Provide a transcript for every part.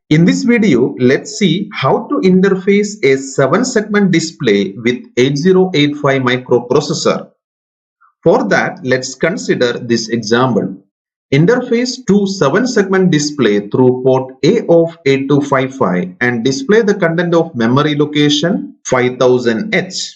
In this video, let's see how to interface a 7-segment display with 8085 microprocessor. For that, let's consider this example. Interface to 7-segment display through port A of 8255 and display the content of memory location 5000H.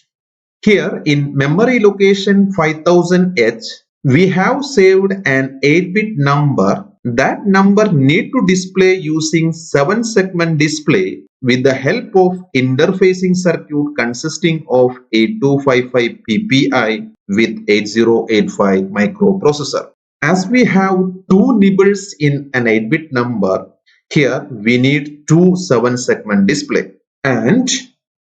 Here in memory location 5000H, we have saved an 8-bit number. That number need to display using 7-segment display with the help of interfacing circuit consisting of 8255 PPI with 8085 microprocessor. As we have two nibbles in an 8-bit number, here we need two 7-segment display. And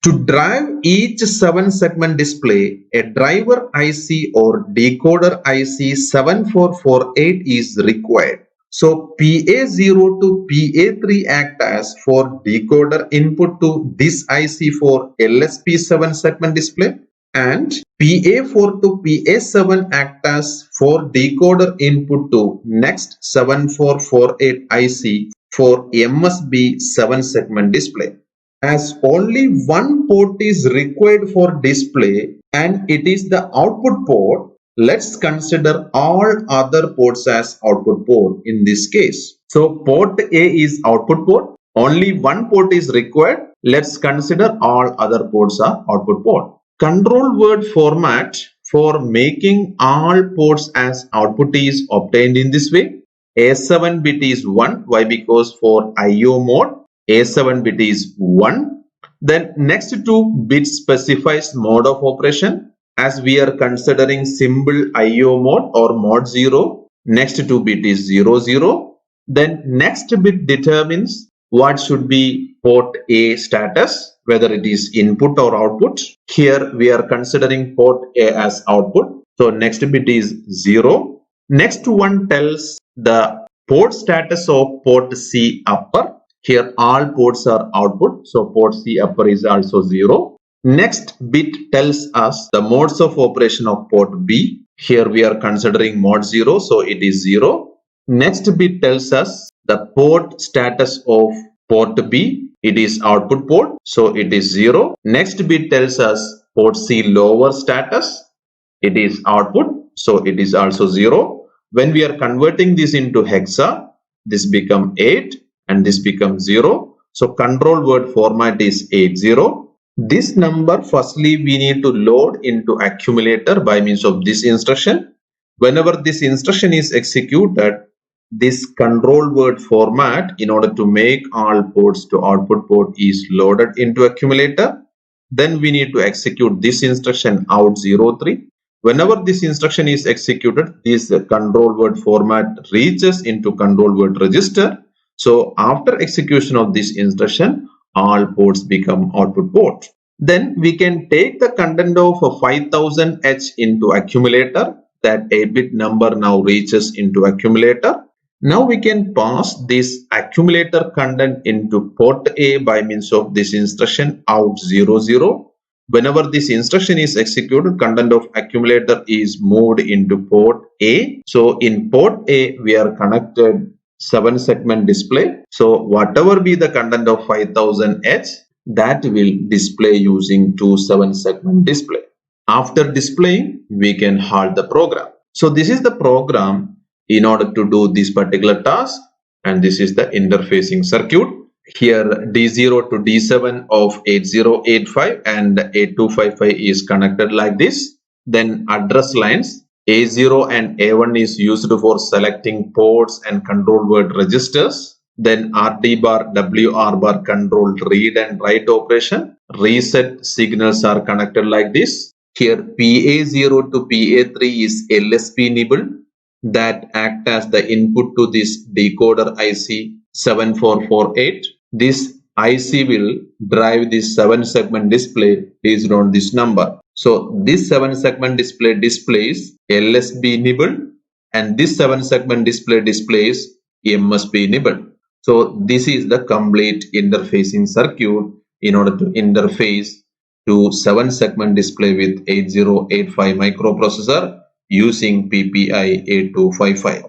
to drive each 7-segment display, a driver IC or decoder IC 7448 is required. So PA0 to PA3 act as for decoder input to this IC for LSP 7-segment display, and PA4 to PA7 act as for decoder input to next 7448 IC for MSB 7-segment display. As only one port is required for display and it is the output port, let's consider all other ports as output port in this case. So port A is output port. Only one port is required. Let's consider all other ports are output port. Control word format for making all ports as output is obtained in this way. A7 bit is 1. Why? Because for IO mode, A7 bit is 1. Then next two bits specifies mode of operation. As we are considering simple IO mode or mode 0, next two bit is 0, 0. Then next bit determines what should be port A status, whether it is input or output. Here we are considering port A as output. So next bit is 0. Next one tells the port status of port C upper. Here all ports are output. So port C upper is also 0. Next bit tells us the modes of operation of port B. Here we are considering mode 0, so it is 0. Next bit tells us the port status of port B. It is output port, so it is 0. Next bit tells us port C lower status. It is output, so it is also 0. When we are converting this into hexa, this becomes 8 and this becomes 0. So control word format is 80. This number firstly we need to load into accumulator by means of this instruction. Whenever this instruction is executed, this control word format in order to make all ports to output port is loaded into accumulator. Then we need to execute this instruction out03. Whenever this instruction is executed, this control word format reaches into control word register. So after execution of this instruction, all ports become output port. Then we can take the content of 5000H into accumulator. That 8-bit number now reaches into accumulator. Now we can pass this accumulator content into port A by means of this instruction out00. Whenever this instruction is executed, content of accumulator is moved into port A. So in port A, we are connected 7-segment display. So whatever be the content of 5000H, that will display using two 7-segment display. After displaying, we can halt the program. So this is the program in order to do this particular task, and this is the interfacing circuit. Here D0 to D7 of 8085 and 8255 is connected like this. Then address lines A0 and A1 is used for selecting ports and control word registers. Then RD bar, WR bar control read and write operation. Reset signals are connected like this. Here PA0 to PA3 is LSP nibble that act as the input to this decoder IC 7448. This IC will drive this 7-segment display based on this number. So this 7-segment display displays LSB nibble and this 7-segment display displays MSB nibble. So this is the complete interfacing circuit in order to interface to 7-segment display with 8085 microprocessor using PPI 8255.